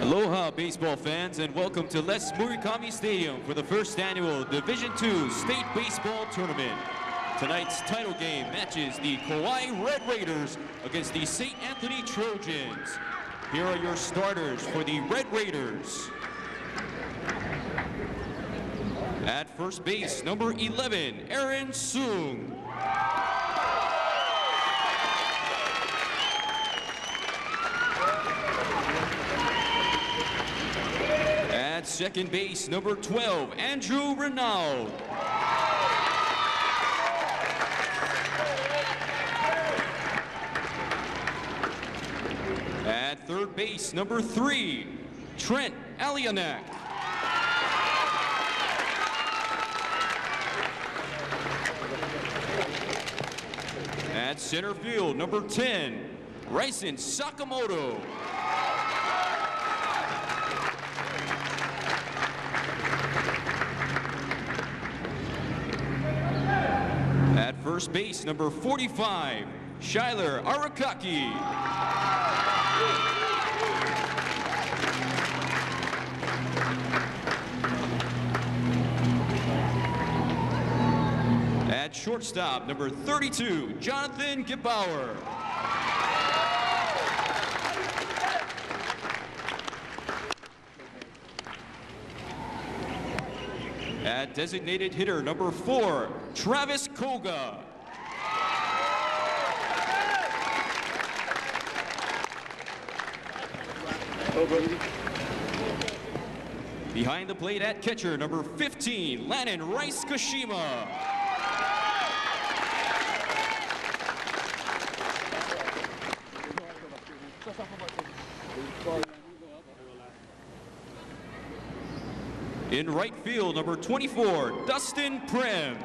Aloha baseball fans, and welcome to Les Murakami Stadium for the first annual Division II State Baseball Tournament. Tonight's title game matches the Kauai Red Raiders against the St. Anthony Trojans. Here are your starters for the Red Raiders. At first base, number 11, Aaron Soong. At second base, number 12, Andrew Renaud. At third base, number 3, Trent Alianak. At center field, number 10, Ryson Sakamoto. At first base, number 45, Shyler Arakaki. At shortstop, number 32, Jonathan Gebauer. At designated hitter, number 4, Travis Koga. Behind the plate at catcher, number 15, Lannon Rice Kashima. In right field, number 24, Dustin Prem.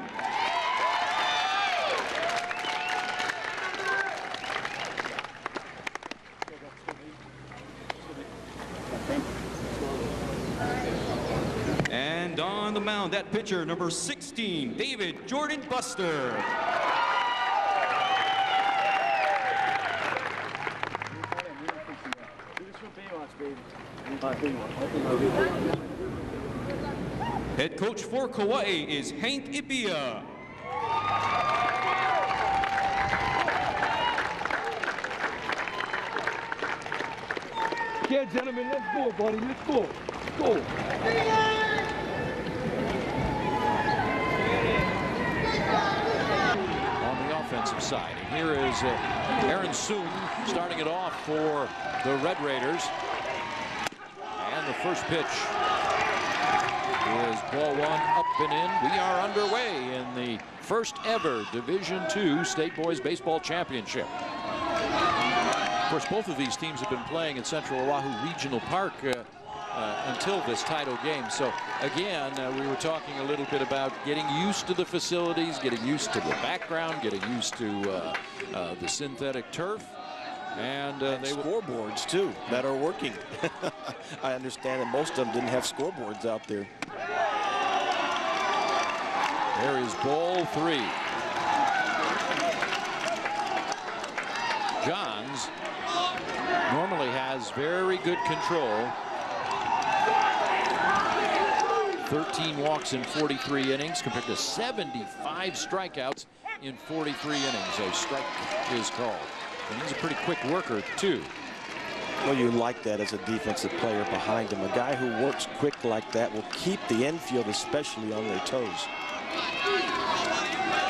And on the mound, that pitcher, number 16, David Jordan Buster. Head coach for Kauai is Hank Ipia. Yeah, gentlemen, let's go, buddy. Let's go. Go. On the offensive side, and here is Aaron Soong starting it off for the Red Raiders. And the first pitch is ball 1 up and in. We are underway in the first ever Division II State Boys Baseball Championship. Of course, both of these teams have been playing at Central Oahu Regional Park until this title game. So again, we were talking a little bit about getting used to the facilities, getting used to the background, getting used to the synthetic turf. And they scoreboards too that are working. I understand that most of them didn't have scoreboards out there. There is ball 3. Johns normally has very good control. 13 walks in 43 innings compared to 75 strikeouts in 43 innings. A strike is called. And he's a pretty quick worker, too. Well, you like that as a defensive player behind him. A guy who works quick like that will keep the infield especially on their toes.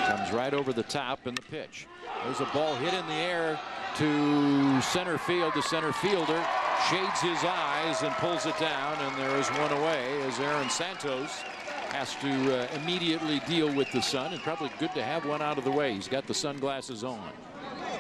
Comes right over the top in the pitch. There's a ball hit in the air to center field. The center fielder shades his eyes and pulls it down, and there is one away as Aaron Santos has to immediately deal with the sun. And probably good to have one out of the way. He's got the sunglasses on.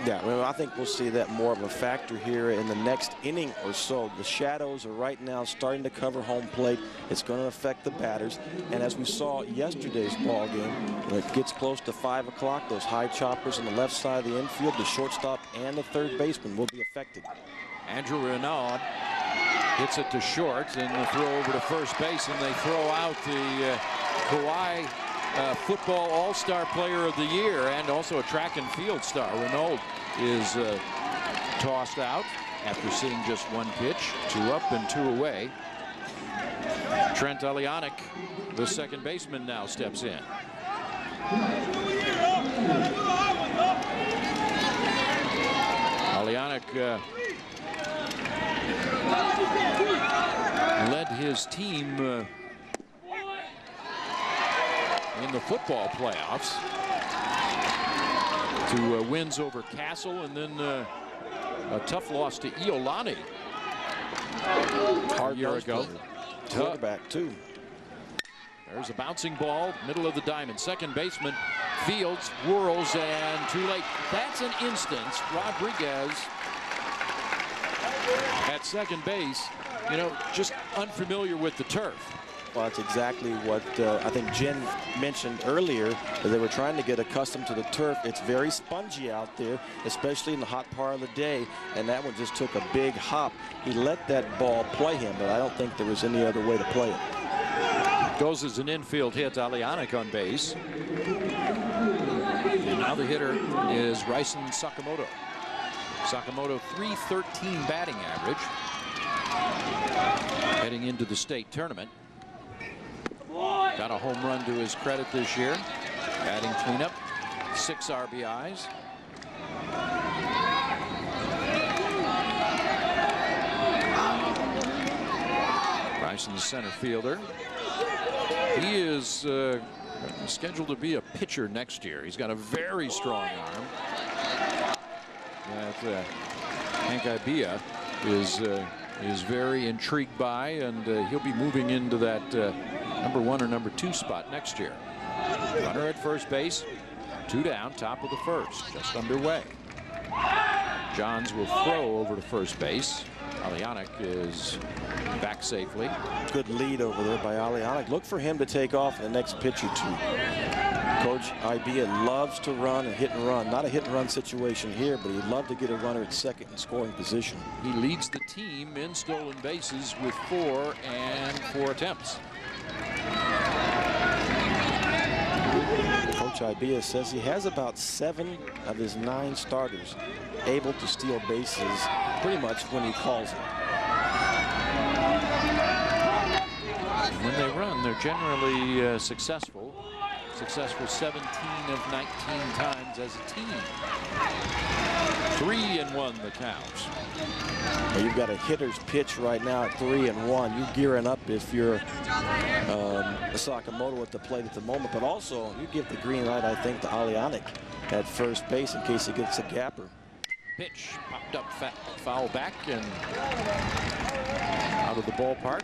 Yeah, well, I think we'll see that more of a factor here in the next inning or so. The shadows are right now starting to cover home plate. It's going to affect the batters. And as we saw yesterday's ball game, when it gets close to 5 o'clock, those high choppers on the left side of the infield, the shortstop and the third baseman will be affected. Andrew Renaud hits it to short, and the throw over to first base, and they throw out the Kauai football all-star player of the year and also a track and field star. Renaud is tossed out. after seeing just one pitch. 2 up and 2 away. Trent Alionic, the second baseman, now steps in. Alionic led his team in the football playoffs to wins over Castle, and then a tough loss to Iolani a year ago. Quarterback too. There's a bouncing ball, middle of the diamond. Second baseman Fields whirls, and too late. That's an instance. Rodriguez at second base, you know, just unfamiliar with the turf. Well, that's exactly what I think Jen mentioned earlier, that they were trying to get accustomed to the turf. It's very spongy out there, especially in the hot part of the day, and that one just took a big hop. He let that ball play him, but I don't think there was any other way to play it. Goes as an infield hit. Alionic on base. And now the hitter is Ryson Sakamoto. Sakamoto, .313 batting average, heading into the state tournament. Got a home run to his credit this year. Batting cleanup, 6 RBIs. Bryson, the center fielder. He is scheduled to be a pitcher next year. He's got a very strong arm that Hank Ibea is very intrigued by, and he'll be moving into that number 1 or number 2 spot next year. Runner at first base, 2 down, top of the first, just underway. Johns will throw over to first base. Alionic is back safely. Good lead over there by Alionic. Look for him to take off in the next pitch or 2. Coach Ibea loves to run and hit and run. Not a hit and run situation here, but he'd love to get a runner at second in scoring position. He leads the team in stolen bases with 4 and 4 attempts. Coach Ibea says he has about 7 of his 9 starters able to steal bases pretty much when he calls it. And when they run, they're generally successful. Successful 17 of 19 times as a team. 3-1 the count. Well, you've got a hitter's pitch right now at 3-1. You're gearing up if you're Sakamoto at the plate at the moment, but also you give the green light, I think, to Alionic at first base in case he gets a gapper. Pitch popped up, foul back and out of the ballpark.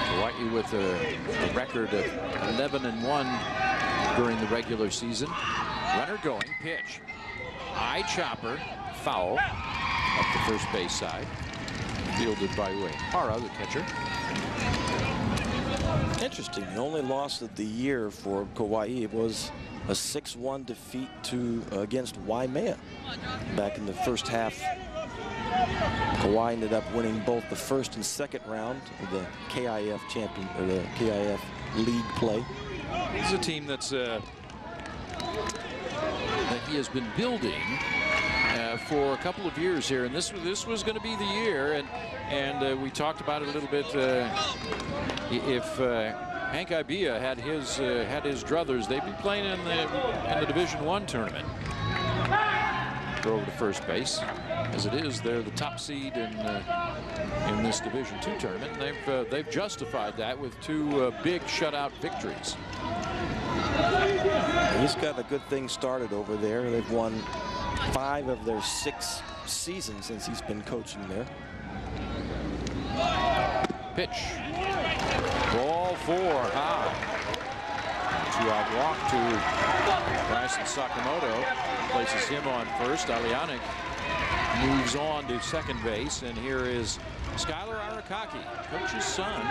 Hawaii with a record of 11-1 during the regular season. Runner going, pitch. High chopper, foul up the first base side. Fielded by Uehara, the catcher. Interesting. The only loss of the year for Kauai was a 6-1 defeat against Waimea back in the first half. Kauai ended up winning both the first and second round of the KIF champion, or the KIF league play. This is a team that's that he has been building for a couple of years here, and this was going to be the year, and we talked about it a little bit. If Hank Ibea had his druthers, they'd be playing in the Division I tournament. Throw over to first base. As it is, they're the top seed in this Division II tournament, and they've justified that with 2 big shutout victories. He's got a good thing started over there. They've won 5 of their 6 seasons since he's been coaching there. Pitch. Ball 4 high. 2-out walk to Bryson Sakamoto. Places him on first. Alionic moves on to second base, and here is Skylar Arakaki, coach's son.